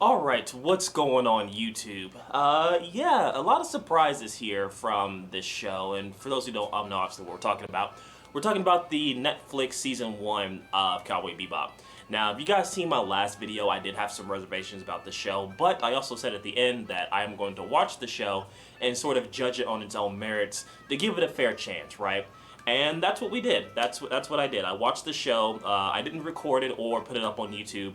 Alright, what's going on YouTube? Yeah, a lot of surprises here from this show, and for those who don't know obviously what we're talking about the Netflix Season 1 of Cowboy Bebop. Now, if you guys seen my last video, I did have some reservations about the show, but I also said at the end that I am going to watch the show and sort of judge it on its own merits to give it a fair chance, right? And that's what we did. That's what I did. I watched the show. I didn't record it or put it up on YouTube,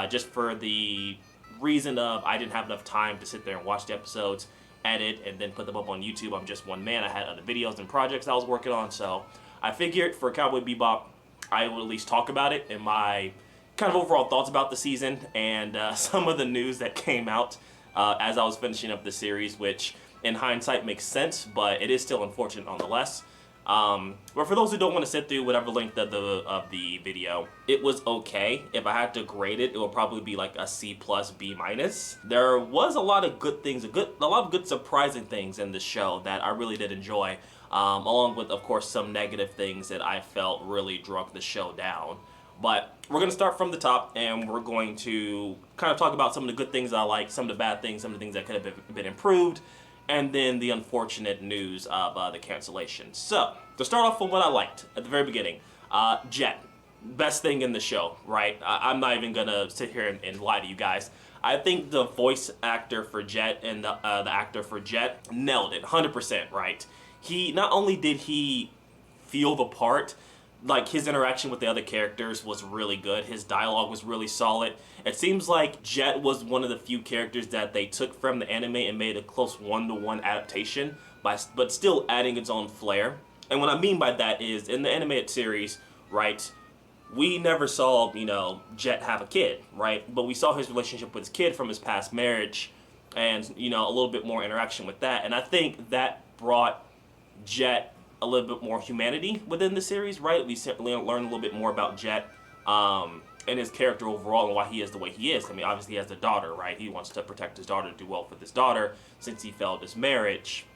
just for the reason of I didn't have enough time to sit there and watch the episodes, edit, and then put them up on YouTube. I'm just one man. I had other videos and projects I was working on, so I figured for Cowboy Bebop, I would at least talk about it and my kind of overall thoughts about the season and some of the news that came out as I was finishing up the series, which in hindsight makes sense, but it is still unfortunate nonetheless. But for those who don't want to sit through whatever length of the video, it was okay. If I had to grade it, it would probably be like a C plus B minus. There was a lot of good things, a lot of good surprising things in the show that I really did enjoy, along with of course some negative things that I felt really drug the show down. But we're going to start from the top, and we're going to kind of talk about some of the good things I like, some of the bad things, some of the things that could have been improved, and then the unfortunate news of the cancellation. So, to start off with what I liked at the very beginning, Jet. Best thing in the show, right? I'm not even going to sit here and lie to you guys. I think the voice actor for Jet and the actor for Jet nailed it, 100%, right? Not only did he feel the part, like his interaction with the other characters was really good. His dialogue was really solid. It seems like Jet was one of the few characters that they took from the anime and made a close one-to-one adaptation, but still adding its own flair. And what I mean by that is, in the animated series, right, we never saw, Jet have a kid, right? But we saw his relationship with his kid from his past marriage and, a little bit more interaction with that. And I think that brought Jet a little bit more humanity within the series, right? We certainly learn a little bit more about Jet and his character overall and why he is the way he is. I mean, obviously he has a daughter, right? He wants to protect his daughter, do well for his daughter since he failed his marriage,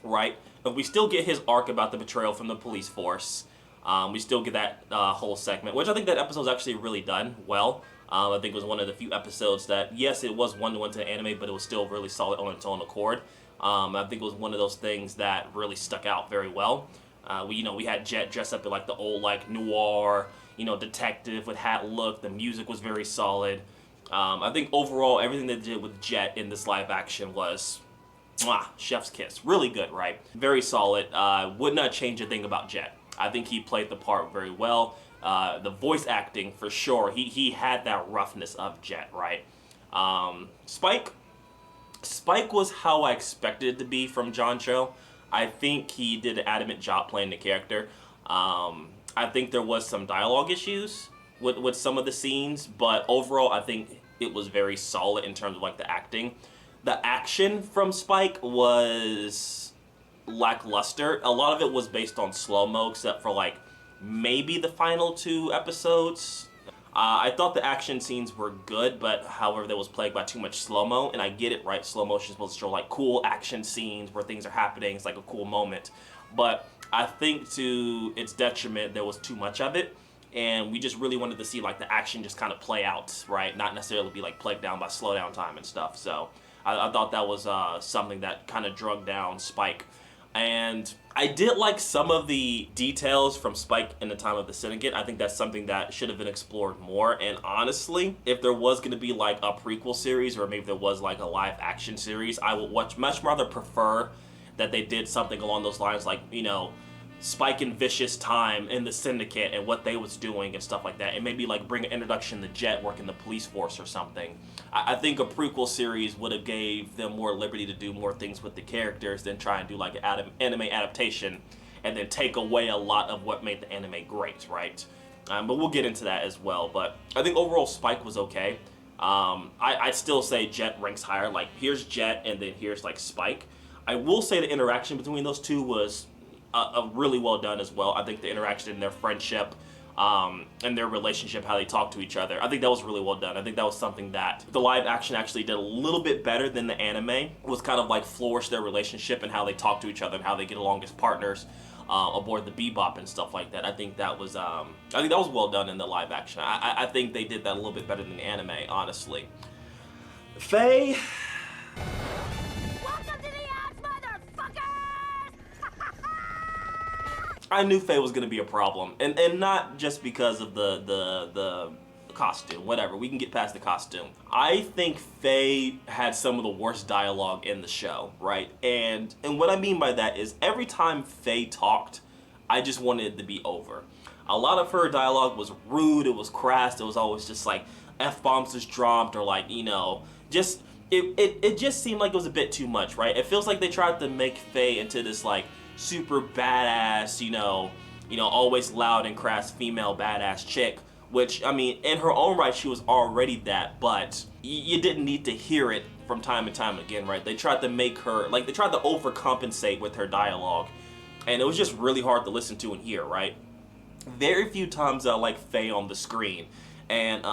right? But we still get his arc about the betrayal from the police force. We still get that whole segment, which I think that episode is actually really done well. I think it was one of the few episodes that, yes, it was one-to-one to the anime, but it was still really solid on its own accord. I think it was one of those things that really stuck out very well. We had Jet dressed up in like the old like noir, detective with hat look. The music was very solid. I think overall everything they did with Jet in this live action was chef's kiss. Really good, right? Very solid. Would not change a thing about Jet. I think he played the part very well. The voice acting for sure. He had that roughness of Jet, right? Spike was how I expected it to be from John Cho. I think he did an adamant job playing the character. I think there was some dialogue issues with some of the scenes, but overall I think it was very solid in terms of like the acting. The action from Spike was lackluster. A lot of it was based on slow-mo, except for like maybe the final 2 episodes. I thought the action scenes were good, but however, that was plagued by too much slow-mo, and I get it, right? Slow motion is supposed to show like cool action scenes where things are happening. It's like a cool moment, but I think to its detriment, there was too much of it, and we just really wanted to see like the action just kind of play out, right? Not necessarily be like plagued down by slowdown time and stuff. So I thought that was something that kind of drug down Spike. And I did like some of the details from Spike in the time of the Syndicate. I think that's something that should have been explored more. And honestly, if there was going to be like a prequel series, or maybe there was like a live action series, I would much rather prefer that they did something along those lines, like, Spike and Vicious time in the Syndicate and what they was doing and stuff like that, and maybe like bring an introduction to Jet working the police force or something. I think a prequel series would have gave them more liberty to do more things with the characters than try and do like an anime adaptation and then take away a lot of what made the anime great, right? But we'll get into that as well. But I think overall Spike was okay. I'd still say Jet ranks higher. Like, here's Jet and then here's like Spike. I will say the interaction between those two was really well done as well. I think the interaction in their friendship and their relationship, how they talk to each other, I think that was really well done. I think that was something that the live action actually did a little bit better than the anime. It was kind of like flourish their relationship and how they talk to each other and how they get along as partners aboard the Bebop and stuff like that. I think that was well done in the live action. I think they did that a little bit better than the anime, honestly. Faye. Welcome to the ads, motherfuckers! I knew Faye was gonna be a problem, and not just because of the costume, whatever, we can get past the costume. I think Faye had some of the worst dialogue in the show, right? And what I mean by that is every time Faye talked, I just wanted it to be over. A lot of her dialogue was rude, it was crass, it was always just like F-bombs just dropped, or like, you know, just, it just seemed like it was a bit too much, right? It feels like they tried to make Faye into this like super badass, you know, always loud and crass female badass chick, which, I mean, in her own right, she was already that, but you didn't need to hear it from time and time again, right? They tried to make her, like, they tried to overcompensate with her dialogue, and it was just really hard to listen to and hear, right? Very few times I like Faye on the screen, and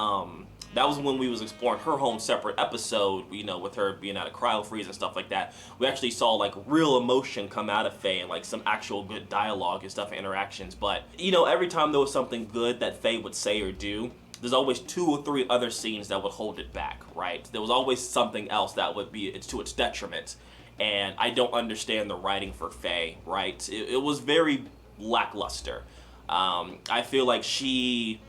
that was when we was exploring her whole separate episode, you know, with her being out of cryo freeze and stuff like that. We actually saw like real emotion come out of Faye and like some actual good dialogue and stuff and interactions. But, you know, every time there was something good that Faye would say or do, there's always 2 or 3 other scenes that would hold it back, right? There was always something else that would be to its detriment. And I don't understand the writing for Faye, right? It was very lackluster. I feel like she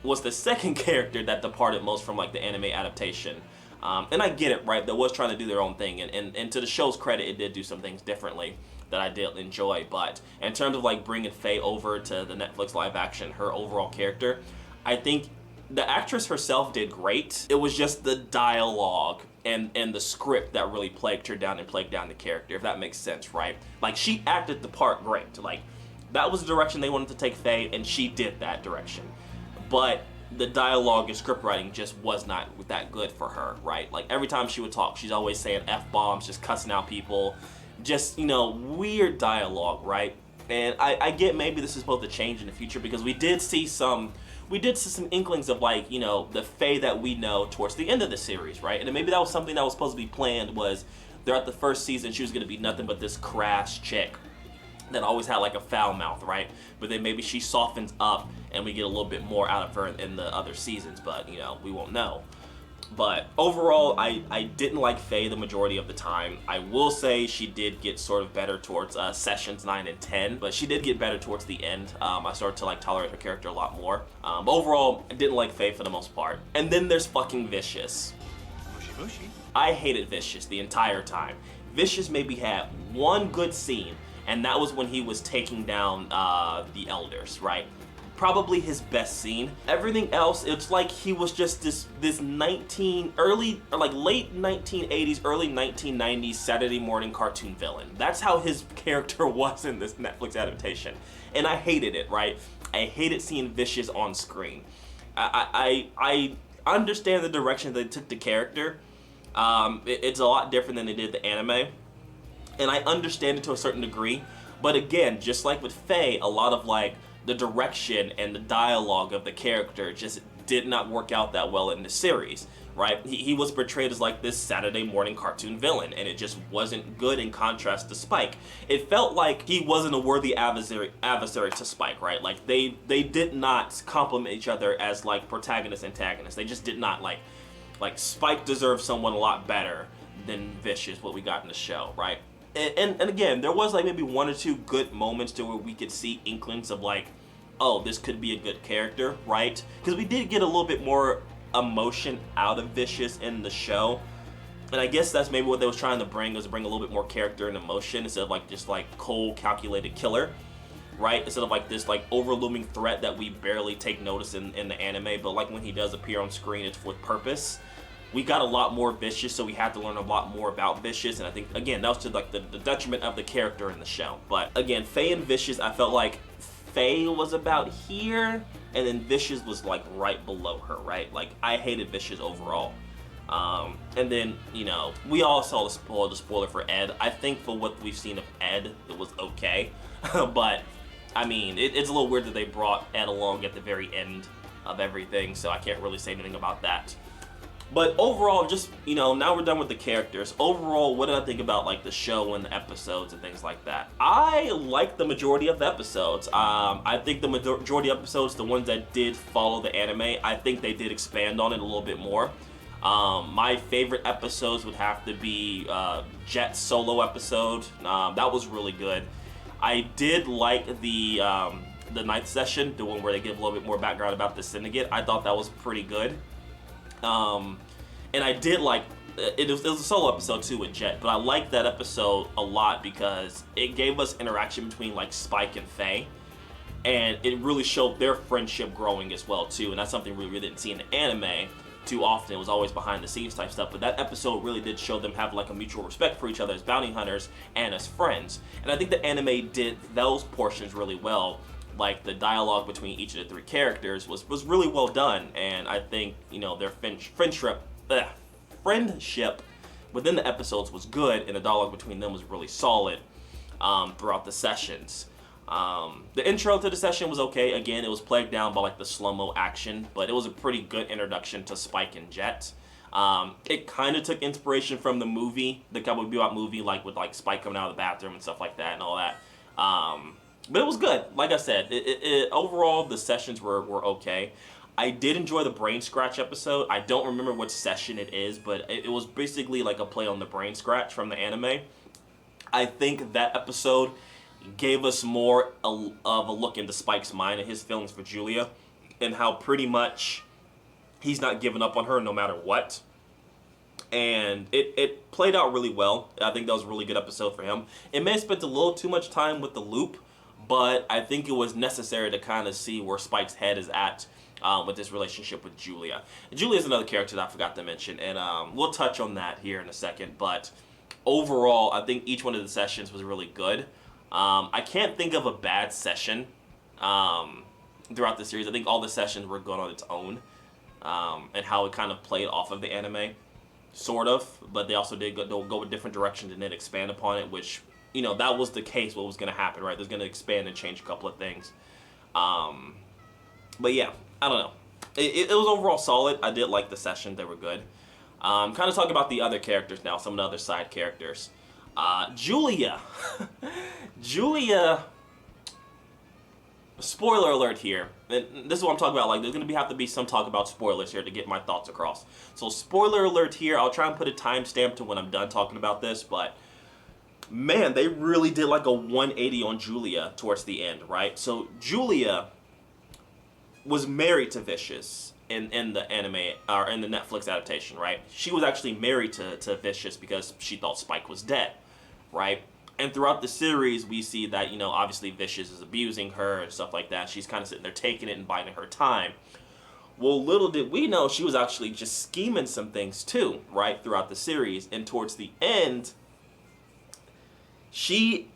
was the second character that departed most from like the anime adaptation. And I get it, right? They was trying to do their own thing, and to the show's credit, it did do some things differently that I did enjoy. But in terms of like bringing Faye over to the Netflix live action, her overall character, I think the actress herself did great. It was just the dialogue and the script that really plagued her down and plagued down the character, if that makes sense, right? Like, she acted the part great. Like, that was the direction they wanted to take Faye, and she did that direction. But the dialogue and script writing just was not that good for her, right? Like, every time she would talk, she's always saying F-bombs, just cussing out people, just, you know, weird dialogue, right? And I get maybe this is supposed to change in the future, because we did see some inklings of, like, you know, the Faye that we know towards the end of the series, right? And maybe that was something that was supposed to be planned, was throughout the first season she was going to be nothing but this crass chick that always had like a foul mouth, right? But then maybe she softens up and we get a little bit more out of her in the other seasons, but, you know, we won't know. But overall, I didn't like Faye the majority of the time. I will say she did get sort of better towards sessions 9 and 10, but she did get better towards the end. I started to like tolerate her character a lot more. But overall, I didn't like Faye for the most part. And then there's fucking Vicious. I hated Vicious the entire time. Vicious maybe had one good scene, and that was when he was taking down the elders, right? Probably his best scene. Everything else, it's like he was just this late 1980s, early 1990s Saturday morning cartoon villain. That's how his character was in this Netflix adaptation. And I hated it, right? I hated seeing Vicious on screen. I understand the direction they took the character. It's a lot different than they did the anime. And I understand it to a certain degree, but again, just like with Faye, a lot of like the direction and the dialogue of the character just did not work out that well in the series, right? He was portrayed as like this Saturday morning cartoon villain, and it just wasn't good in contrast to Spike. It felt like he wasn't a worthy adversary to Spike, right? Like they did not complement each other as like protagonist antagonists. They just did not like Spike deserves someone a lot better than Vicious, what we got in the show, right? And again, there was like maybe 1 or 2 good moments to where we could see inklings of like, oh, this could be a good character, right? Because we did get a little bit more emotion out of Vicious in the show. And I guess that's maybe what they was trying to bring, was bring a little bit more character and emotion instead of like just like cold, calculated killer, right? Instead of like this like overlooming threat that we barely take notice in the anime, but like when he does appear on screen, it's with purpose. We got a lot more Vicious, so we had to learn a lot more about Vicious, and I think, again, that was to like the detriment of the character in the show. But again, Faye and Vicious, I felt like Faye was about here, and then Vicious was like right below her, right? Like, I hated Vicious overall. And then, you know, we all saw the spoiler for Ed. I think for what we've seen of Ed, it was okay. But, I mean, it's a little weird that they brought Ed along at the very end of everything, so I can't really say anything about that. But overall, just, you know, now we're done with the characters. Overall, what did I think about, like, the show and the episodes and things like that? I like the majority of the episodes. I think the majority of episodes, the ones that did follow the anime, I think they did expand on it a little bit more. My favorite episodes would have to be Jet's solo episode. That was really good. I did like the ninth session, the one where they give a little bit more background about the Syndicate. I thought that was pretty good. And I did like it was a solo episode too with Jet, but I liked that episode a lot because it gave us interaction between like Spike and Faye, and it really showed their friendship growing as well too. And that's something we really didn't see in the anime too often. It was always behind the scenes type stuff, but that episode really did show them have like a mutual respect for each other as bounty hunters and as friends. And I think the anime did those portions really well. Like the dialogue between each of the three characters was really well done, and I think their friendship within the episodes was good, and the dialogue between them was really solid throughout the sessions. The intro to the session was okay. Again, it was plagued down by like the slow-mo action, but it was a pretty good introduction to Spike and Jet. It kind of took inspiration from the movie, the Cowboy Bebop movie, like with like Spike coming out of the bathroom and stuff like that and all that. But it was good. Like I said, overall the sessions were okay. I did enjoy the brain scratch episode. I don't remember which session it is, but it was basically like a play on the brain scratch from the anime. I think that episode gave us more of a look into Spike's mind and his feelings for Julia, and how pretty much he's not giving up on her no matter what. And it played out really well. I think that was a really good episode for him. It may have spent a little too much time with the loop, but I think it was necessary to kind of see where Spike's head is at with this relationship with Julia. And Julia is another character that I forgot to mention, and we'll touch on that here in a second. But overall, I think each one of the sessions was really good. I can't think of a bad session throughout the series. I think all the sessions were good on its own, and how it kind of played off of the anime, sort of. But they also did go with different directions and then expand upon it, which, that was the case, what was going to happen, right? There's going to expand and change a couple of things. But yeah, I don't know. It was overall solid. I did like the session. They were good. Kind of talking about the other characters now, some of the other side characters. Julia. Julia, spoiler alert here. And this is what I'm talking about. Like, there's going to have to be some talk about spoilers here to get my thoughts across. So spoiler alert here. I'll try and put a timestamp to when I'm done talking about this, but man, they really did like a 180 on Julia towards the end, right? So Julia was married to Vicious in the anime, or in the Netflix adaptation, right? She was actually married to Vicious because she thought Spike was dead, right? And throughout the series, we see that, obviously Vicious is abusing her and stuff like that. She's kind of sitting there taking it and biding her time. Well, little did we know she was actually just scheming some things too, right, throughout the series. And towards the end, she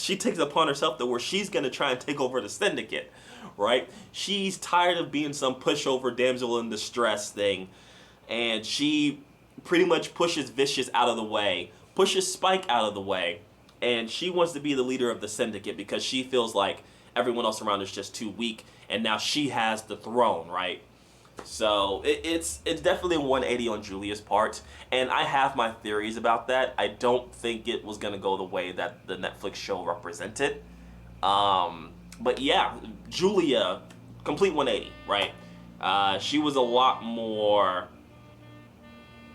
takes it upon herself that where she's going to try and take over the Syndicate, right? She's tired of being some pushover damsel in distress thing, and she pretty much pushes Vicious out of the way, pushes Spike out of the way, and she wants to be the leader of the Syndicate because she feels like everyone else around is just too weak, and now she has the throne, right? So it's definitely a 180 on Julia's part, and I have my theories about that. I don't think it was going to go the way that the Netflix show represented. But yeah, Julia, complete 180, right? She was a lot more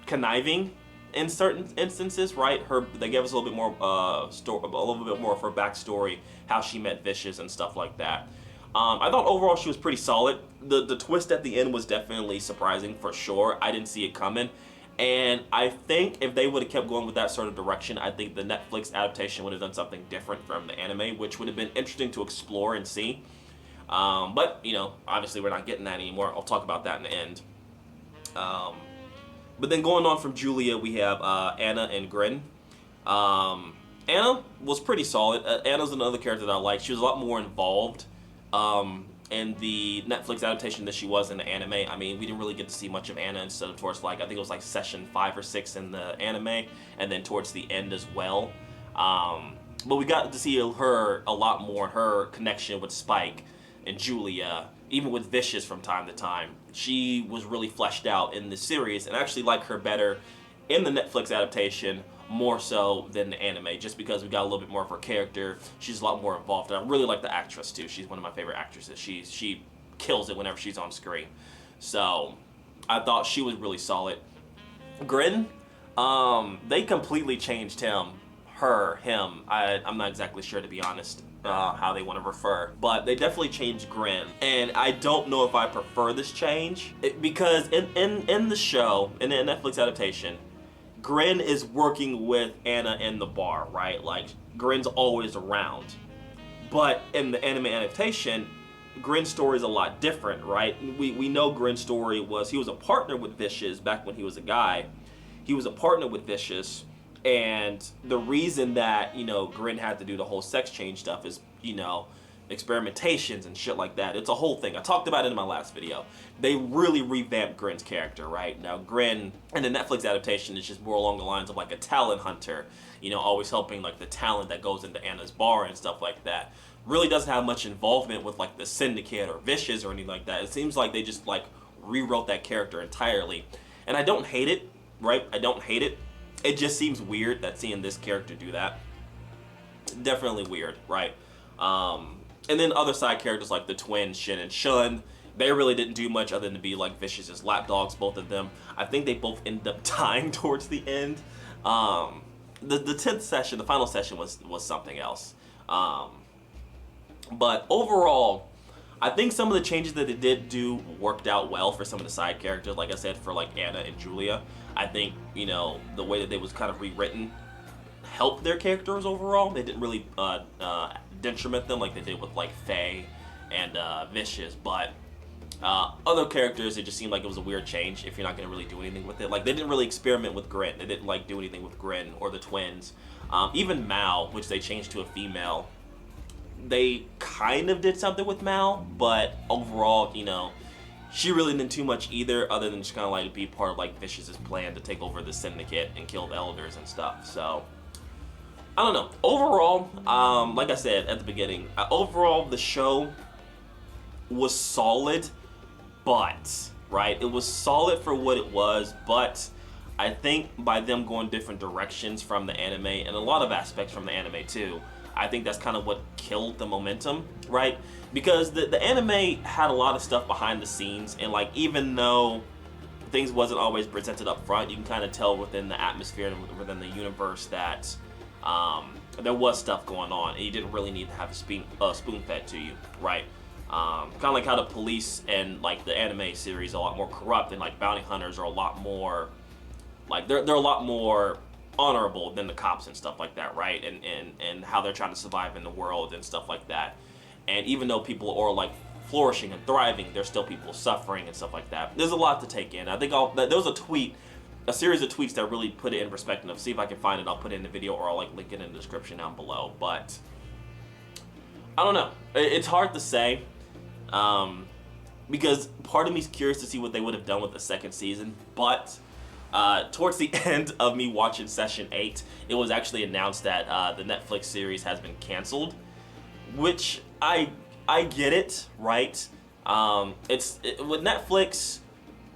conniving in certain instances, right? They gave us a little bit more a little bit more of her backstory, how she met Vicious and stuff like that. I thought overall she was pretty solid. The twist at the end was definitely surprising for sure. I didn't see it coming. And I think if they would have kept going with that sort of direction, I think the Netflix adaptation would have done something different from the anime, which would have been interesting to explore and see. But, obviously we're not getting that anymore. I'll talk about that in the end. But then going on from Julia, we have Anna and Grin. Anna was pretty solid. Anna's another character that I like. She was a lot more involved in the Netflix adaptation than she was in the anime. I mean, we didn't really get to see much of Anna instead of towards I think it was session 5 or 6 in the anime, and then towards the end as well. But we got to see her a lot more, her connection with Spike and Julia, even with Vicious from time to time. She was really fleshed out in the series, and I actually like her better in the Netflix adaptation more so than the anime, just because we got a little bit more of her character. She's a lot more involved, and I really like the actress too. She's one of my favorite actresses. She kills it whenever she's on screen. So I thought she was really solid. Grin, they completely changed him, her, him. I'm not exactly sure, to be honest, how they want to refer, but they definitely changed Grin, and I don't know if I prefer this change because in the show, in the Netflix adaptation, Grin is working with Anna in the bar, right? Like Grin's always around, but in the anime adaptation, Grin's story is a lot different, right? We know Grin's story was he was a partner with Vicious back when he was a guy. He was a partner with Vicious, and the reason that, you know, Grin had to do the whole sex change stuff is, you know, experimentations and shit like that. It's a whole thing. I talked about it in my last video. They really revamped Grin's character, right? Now, Grin in the Netflix adaptation is just more along the lines of like a talent hunter, you know, always helping like the talent that goes into Anna's bar and stuff like that. Really doesn't have much involvement with like the Syndicate or Vicious or anything like that. It seems like they just like rewrote that character entirely. And I don't hate it, right? I don't hate it. It just seems weird that seeing this character do that. Definitely weird, right? And then other side characters like the twins, Shin and Shun, they really didn't do much other than be like Vicious's lapdogs, both of them. I think they both ended up dying towards the end. The 10th session, the final session was something else. But overall, I think some of the changes that they did do worked out well for some of the side characters. Like I said, for like Anna and Julia, I think, you know, the way that they was kind of rewritten helped their characters overall. They didn't really detriment them like they did with like Faye and Vicious, but other characters, it just seemed like it was a weird change if you're not going to really do anything with it. Like they didn't really experiment with Grin. They didn't like do anything with Grin or the twins. Even Mal, which they changed to a female, they kind of did something with Mal, but overall, you know, she really didn't do much either, other than just kind of like be part of like Vicious's plan to take over the Syndicate and kill the Elders and stuff. So I don't know. Overall, like I said at the beginning, overall the show was solid, but right, it was solid for what it was, but I think by them going different directions from the anime and a lot of aspects from the anime too, I think that's kind of what killed the momentum, right? Because the anime had a lot of stuff behind the scenes, and like even though things wasn't always presented up front, you can kind of tell within the atmosphere and within the universe that there was stuff going on, and you didn't really need to have a spoon fed to you, right? Kind of like how the police and like the anime series are a lot more corrupt, and like bounty hunters are a lot more, like they're a lot more honorable than the cops and stuff like that, right? And how they're trying to survive in the world and stuff like that. And even though people are like flourishing and thriving, there's still people suffering and stuff like that. There's a lot to take in. I think there was a series of tweets that really put it in perspective. See if I can find it. I'll put it in the video, or I'll like link it in the description down below. But I don't know. It's hard to say, because part of me is curious to see what they would have done with the second season. But towards the end of me watching session 8, it was actually announced that the Netflix series has been canceled, which I get it, right? With Netflix.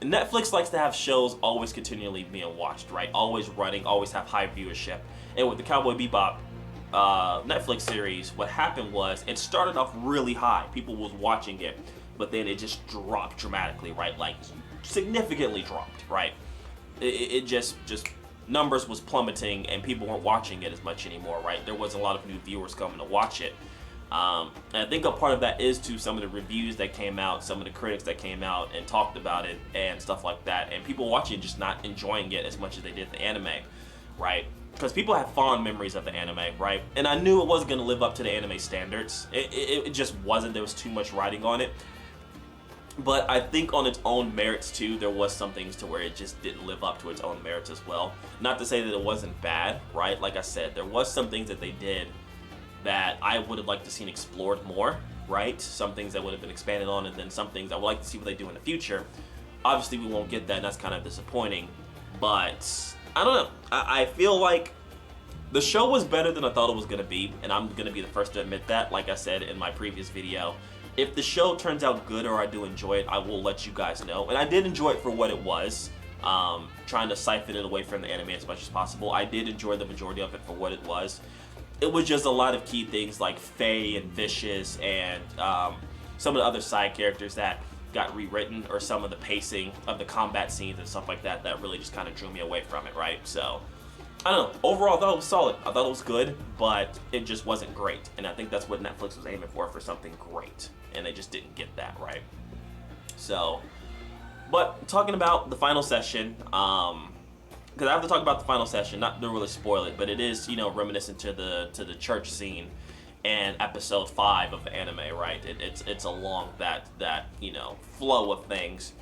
Netflix likes to have shows always continually being watched, right? Always running, always have high viewership. And with the Cowboy Bebop Netflix series, what happened was it started off really high. People was watching it, but then it just dropped dramatically, right? Like significantly dropped, right? It just numbers was plummeting, and people weren't watching it as much anymore, right? There wasn't a lot of new viewers coming to watch it. And I think a part of that is to some of the reviews that came out, some of the critics that came out and talked about it and stuff like that, and people watching it just not enjoying it as much as they did the anime, right? Because people have fond memories of the anime, right? And I knew it wasn't going to live up to the anime standards. It just wasn't. There was too much writing on it. But I think on its own merits too, there was some things to where it just didn't live up to its own merits as well. Not to say that it wasn't bad, right? Like I said, there was some things that they did that I would have liked to seen explored more, right? Some things that would have been expanded on, and then some things I would like to see what they do in the future. Obviously, we won't get that, and that's kind of disappointing. But I don't know. I feel like the show was better than I thought it was going to be, and I'm going to be the first to admit that. Like I said in my previous video, if the show turns out good or I do enjoy it, I will let you guys know. And I did enjoy it for what it was, trying to siphon it away from the anime as much as possible. I did enjoy the majority of it for what it was. It was just a lot of key things like Faye and Vicious and some of the other side characters that got rewritten, or some of the pacing of the combat scenes and stuff like that that really just kind of drew me away from it, right? So, I don't know. Overall, I thought it was solid. I thought it was good, but it just wasn't great. And I think that's what Netflix was aiming for something great. And they just didn't get that, right? So, but talking about the final session, because I have to talk about the final session, not to really spoil it, but it is, you know, reminiscent to the church scene and episode 5 of the anime, right? It's along that you know, flow of things.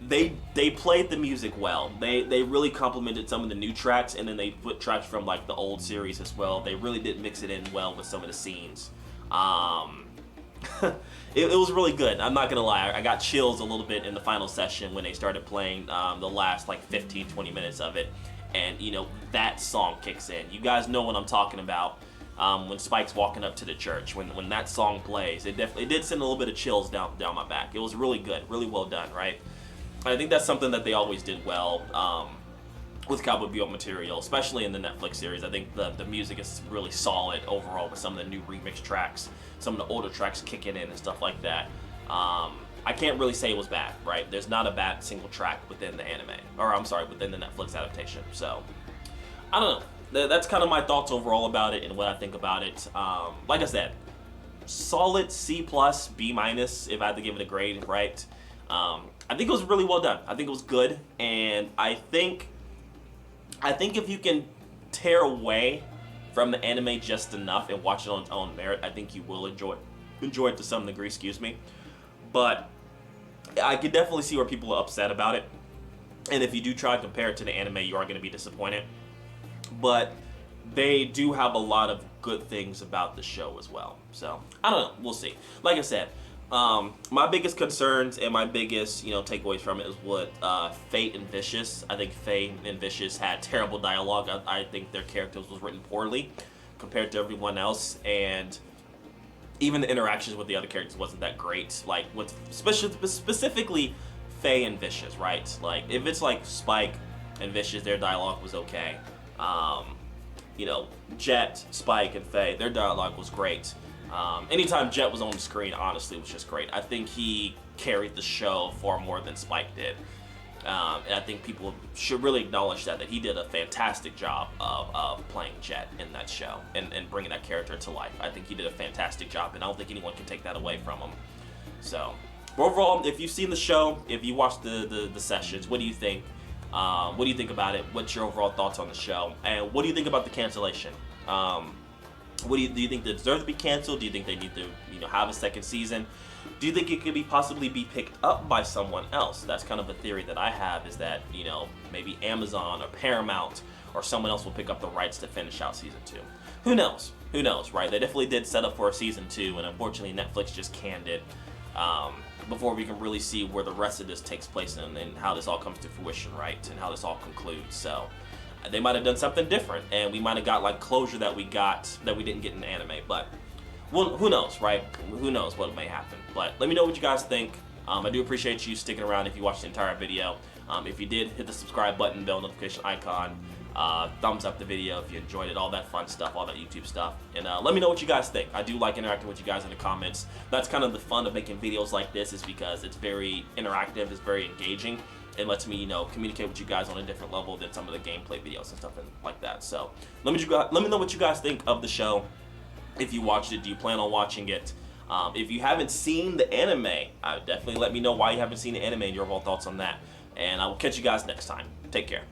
They played the music well. They really complemented some of the new tracks, and then they put tracks from like the old series as well. They really did mix it in well with some of the scenes. It was really good. I'm not gonna lie, I got chills a little bit in the final session when they started playing the last like 15-20 minutes of it, and you know, that song kicks in. You guys know what I'm talking about. When Spike's walking up to the church, when that song plays, it did send a little bit of chills down my back. It was really good, really well done, right? I think that's something that they always did well with Cowboy Bebop material, especially in the Netflix series. I think the music is really solid overall with some of the new remix tracks, some of the older tracks kicking in and stuff like that. I can't really say it was bad, right? There's not a bad single track within the anime, or I'm sorry, within the Netflix adaptation. So, I don't know. That's kind of my thoughts overall about it and what I think about it. Like I said, solid C+, B-, if I had to give it a grade, right? I think it was really well done. I think it was good, and I think if you can tear away from the anime just enough and watch it on its own merit, I think you will enjoy it to some degree, excuse me. But I could definitely see where people are upset about it, and if you do try to compare it to the anime, you are going to be disappointed. But they do have a lot of good things about the show as well. So, I don't know. We'll see. Like I said, my biggest concerns and my biggest, you know, takeaways from it is what Faye and Vicious. I think Faye and Vicious had terrible dialogue. I think their characters was written poorly compared to everyone else, and even the interactions with the other characters wasn't that great. Like with specifically Faye and Vicious, right? Like if it's like Spike and Vicious, their dialogue was okay. You know, Jet, Spike, and Faye, their dialogue was great. Anytime Jet was on the screen, honestly, was just great. I think he carried the show far more than Spike did. And I think people should really acknowledge that he did a fantastic job of playing Jet in that show and bringing that character to life. I think he did a fantastic job, and I don't think anyone can take that away from him. So, overall, if you've seen the show, if you watched the sessions, what do you think? What do you think about it? What's your overall thoughts on the show? And what do you think about the cancellation? Do you think they deserve to be canceled? Do you think they need to, you know, have a second season? Do you think it could possibly be picked up by someone else? That's kind of a theory that I have, is that, you know, maybe Amazon or Paramount or someone else will pick up the rights to finish out season 2. Who knows? Who knows, right? They definitely did set up for a season 2, and unfortunately Netflix just canned it before we can really see where the rest of this takes place and how this all comes to fruition, right? And how this all concludes. So they might have done something different, and we might have got like closure that we didn't get in the anime. But well, who knows, right? Who knows what may happen. But let me know what you guys think. I do appreciate you sticking around if you watched the entire video. If you did, hit the subscribe button, bell notification icon, thumbs up the video if you enjoyed it, all that fun stuff, all that YouTube stuff. And let me know what you guys think. I do like interacting with you guys in the comments. That's kind of the fun of making videos like this, is because it's very interactive, it's very engaging. It lets me, you know, communicate with you guys on a different level than some of the gameplay videos and stuff like that. So let me know what you guys think of the show. If you watched it, do you plan on watching it? If you haven't seen the anime, definitely let me know why you haven't seen the anime and your overall thoughts on that. And I will catch you guys next time. Take care.